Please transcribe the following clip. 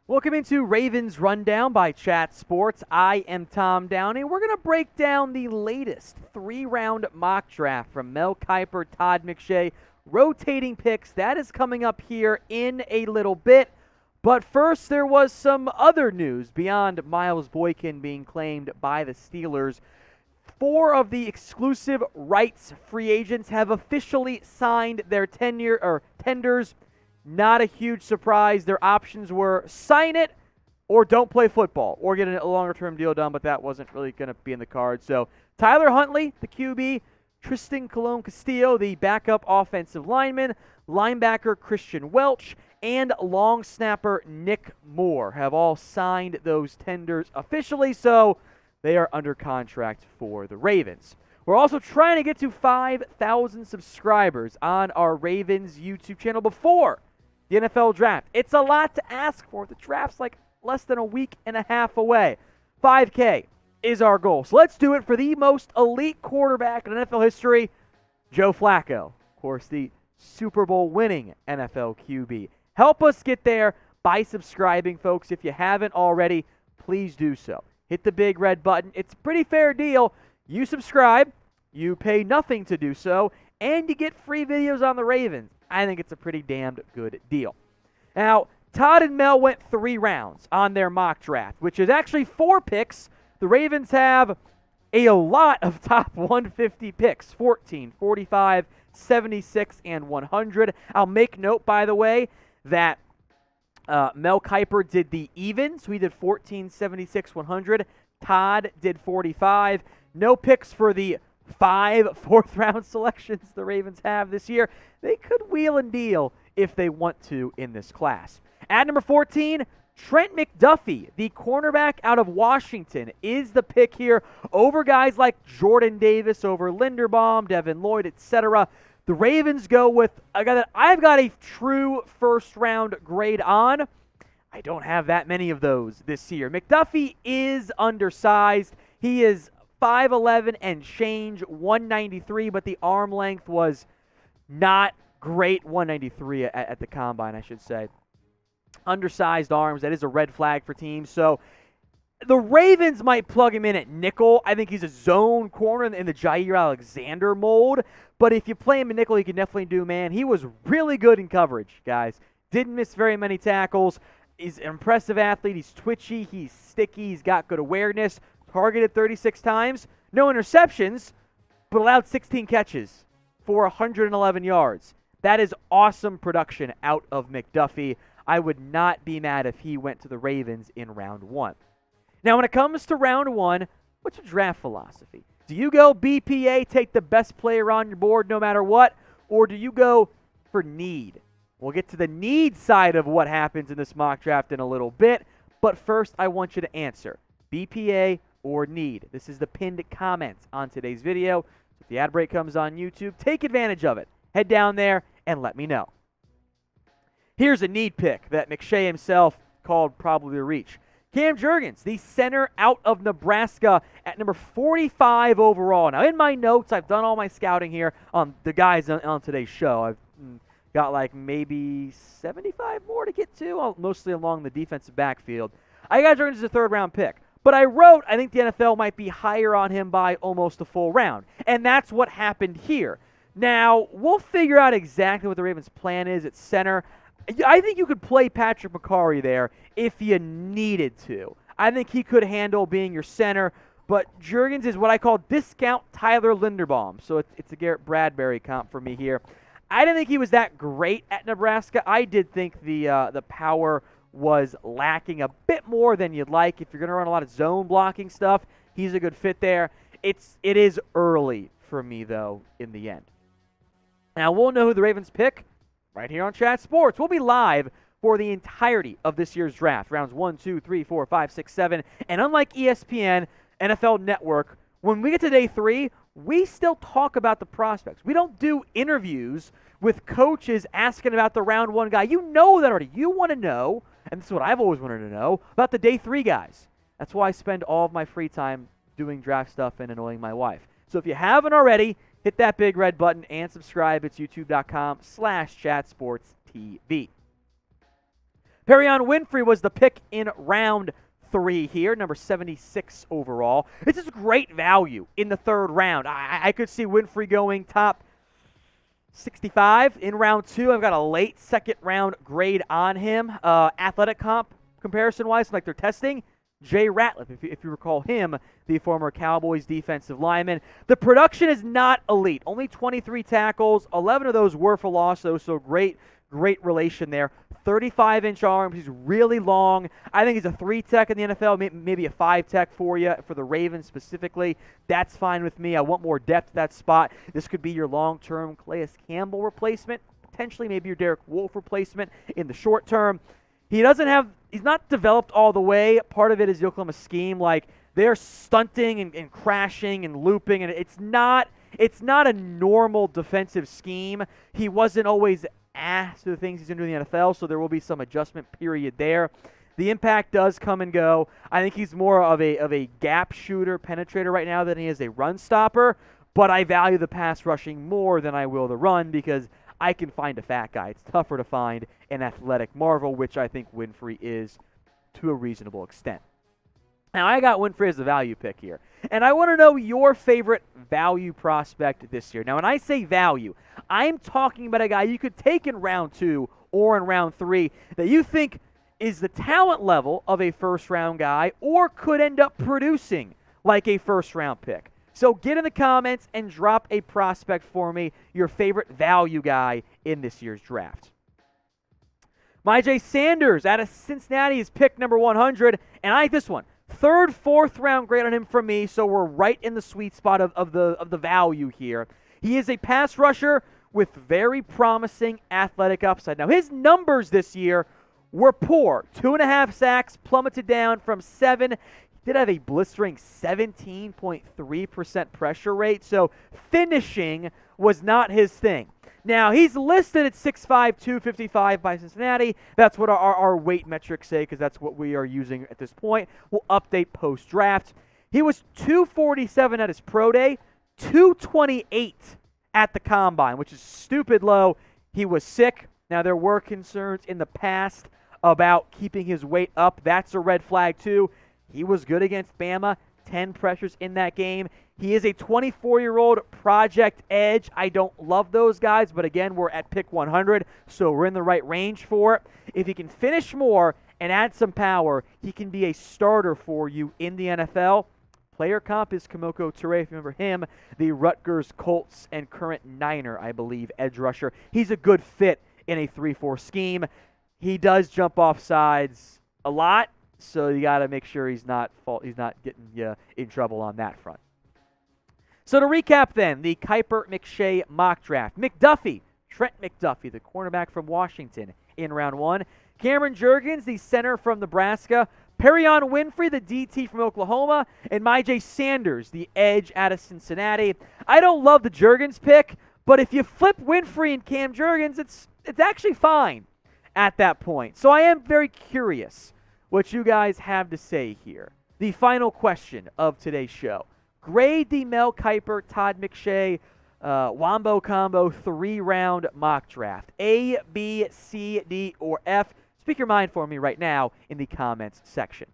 Welcome into Ravens Rundown by Chat Sports. I am Tom Downey. We're going to break down the latest 3-round mock draft from Mel Kiper, Todd McShay, rotating picks. That is coming up here in a little bit. But first, there was some other news beyond Miles Boykin being claimed by the Steelers. 4 of the exclusive rights free agents have officially signed their tenders. Not a huge surprise. Their options were sign it or don't play football or get a longer-term deal done, but that wasn't really going to be in the cards. So Tyler Huntley, the QB, Trystan Colon Castillo, the backup offensive lineman, linebacker Kristian Welch, and long snapper Nick Moore have all signed those tenders officially, so they are under contract for the Ravens. We're also trying to get to 5,000 subscribers on our Ravens YouTube channel before the NFL draft. It's a lot to ask for. The draft's like less than a week and a half away. 5K is our goal. So let's do it for the most elite quarterback in NFL history, Joe Flacco. Of course, the Super Bowl winning NFL QB. Help us get there by subscribing, folks. If you haven't already, please do so. Hit the big red button. It's a pretty fair deal. You subscribe, you pay nothing to do so, and you get free videos on the Ravens. I think it's a pretty damned good deal. Now, Todd and Mel went 3 rounds on their mock draft, which is actually 4 picks. The Ravens have a lot of top 150 picks, 14, 45, 76, and 100. I'll make note, by the way, that Mel Kiper did the evens. We did 14, 76, 100. Todd did 45. No picks for the 5 fourth-round selections the Ravens have this year. They could wheel and deal if they want to in this class. At number 14, Trent McDuffie, the cornerback out of Washington, is the pick here over guys like Jordan Davis, over Linderbaum, Devin Lloyd, etc. The Ravens go with a guy that I've got a true first-round grade on. I don't have that many of those this year. McDuffie is undersized. He is 5'11 and change, 193, but the arm length was not great. 193 at the combine, I should say. Undersized arms, that is a red flag for teams. So the Ravens might plug him in at nickel. I think he's a zone corner in the Jair Alexander mold. But if you play him in nickel, you can definitely do man. He was really good in coverage, guys. Didn't miss very many tackles. He's an impressive athlete. He's twitchy. He's sticky. He's got good awareness. Targeted 36 times. No interceptions, but allowed 16 catches for 111 yards. That is awesome production out of McDuffie. I would not be mad if he went to the Ravens in round 1. Now, when it comes to round 1, what's your draft philosophy? Do you go BPA, take the best player on your board no matter what, or do you go for need? We'll get to the need side of what happens in this mock draft in a little bit, but first I want you to answer BPA or need. This is the pinned comments on today's video. If the ad break comes on YouTube, take advantage of it. Head down there and let me know. Here's a need pick that McShay himself called probably a reach. Cam Jurgens, the center out of Nebraska at number 45 overall. Now, in my notes, I've done all my scouting here on the guys on today's show. I've got like maybe 75 more to get to, mostly along the defensive backfield. I got Jurgens as a 3rd-round pick. But I wrote, I think the NFL might be higher on him by almost a full round. And that's what happened here. Now, we'll figure out exactly what the Ravens' plan is at center. I think you could play Patrick McCarry there if you needed to. I think he could handle being your center. But Jurgens is what I call discount Tyler Linderbaum. So it's a Garrett Bradbury comp for me here. I didn't think he was that great at Nebraska. I did think the power was lacking a bit more than you'd like. If you're going to run a lot of zone blocking stuff, he's a good fit there. It is early for me, though, in the end. Now, we'll know who the Ravens pick right here on Chat Sports. We'll be live for the entirety of this year's draft, rounds 1, 2, 3, 4, 5, 6, 7. And unlike ESPN, NFL Network, when we get to day 3, we still talk about the prospects. We don't do interviews with coaches asking about the round 1 guy. You know that already. You want to know, and this is what I've always wanted to know, about the day 3 guys. That's why I spend all of my free time doing draft stuff and annoying my wife. So if you haven't already, hit that big red button and subscribe. It's youtube.com/chatsportstv. Perrion Winfrey was the pick in round 3 here, number 76 overall. This is great value in the 3rd round. I could see Winfrey going top 65 in round 2. I've got a late 2nd round grade on him. Athletic comp comparison-wise, like they're testing, Jay Ratliff, if you recall him, the former Cowboys defensive lineman. The production is not elite. Only 23 tackles. 11 of those were for loss, though, so great relation there. 35-inch arms. He's really long. I think he's a 3-tech in the NFL, maybe a 5-tech for you, for the Ravens specifically. That's fine with me. I want more depth at that spot. This could be your long-term Calais Campbell replacement, potentially maybe your Derek Wolfe replacement in the short term. He's not developed all the way. Part of it is the Oklahoma scheme. Like, they're stunting and crashing and looping, and it's not a normal defensive scheme. He wasn't always asked to the things he's going to do in the NFL, so there will be some adjustment period there. The impact does come and go. I think he's more of a gap shooter, penetrator right now than he is a run stopper, but I value the pass rushing more than I will the run because I can find a fat guy. It's tougher to find an athletic marvel, which I think Winfrey is to a reasonable extent. Now, I got Winfrey as a value pick here, and I want to know your favorite value prospect this year. Now, when I say value, I'm talking about a guy you could take in round 2 or in round 3 that you think is the talent level of a first-round guy or could end up producing like a first-round pick. So get in the comments and drop a prospect for me, your favorite value guy in this year's draft. Myjai Sanders out of Cincinnati is pick number 100, and I like this one. 3rd, 4th round grade on him from me, so we're right in the sweet spot of the value here. He is a pass rusher with very promising athletic upside. Now, his numbers this year were poor. 2.5 sacks, plummeted down from 7. Did have a blistering 17.3% pressure rate, so finishing was not his thing. Now, he's listed at 6'5", 255 by Cincinnati. That's what our weight metrics say because that's what we are using at this point. We'll update post-draft. He was 247 at his pro day, 228 at the combine, which is stupid low. He was sick. Now, there were concerns in the past about keeping his weight up. That's a red flag, too. He was good against Bama, 10 pressures in that game. He is a 24-year-old project edge. I don't love those guys, but again, we're at pick 100, so we're in the right range for it. If he can finish more and add some power, he can be a starter for you in the NFL. Player comp is Kamoko Toure, if you remember him, the Rutgers Colts and current Niner, I believe, edge rusher. He's a good fit in a 3-4 scheme. He does jump off sides a lot, so you got to make sure he's not getting you in trouble on that front. So to recap then, the Kiper McShay mock draft. McDuffie, Trent McDuffie, the cornerback from Washington in round 1. Cameron Jurgens, the center from Nebraska. Perrion Winfrey, the DT from Oklahoma. And Myjai Sanders, the edge out of Cincinnati. I don't love the Jurgens pick, but if you flip Winfrey and Cam Jurgens, it's actually fine at that point. So I am very curious what you guys have to say here. The final question of today's show. Grade the Mel Kiper, Todd McShay, Wombo Combo 3-round mock draft. A, B, C, D, or F. Speak your mind for me right now in the comments section.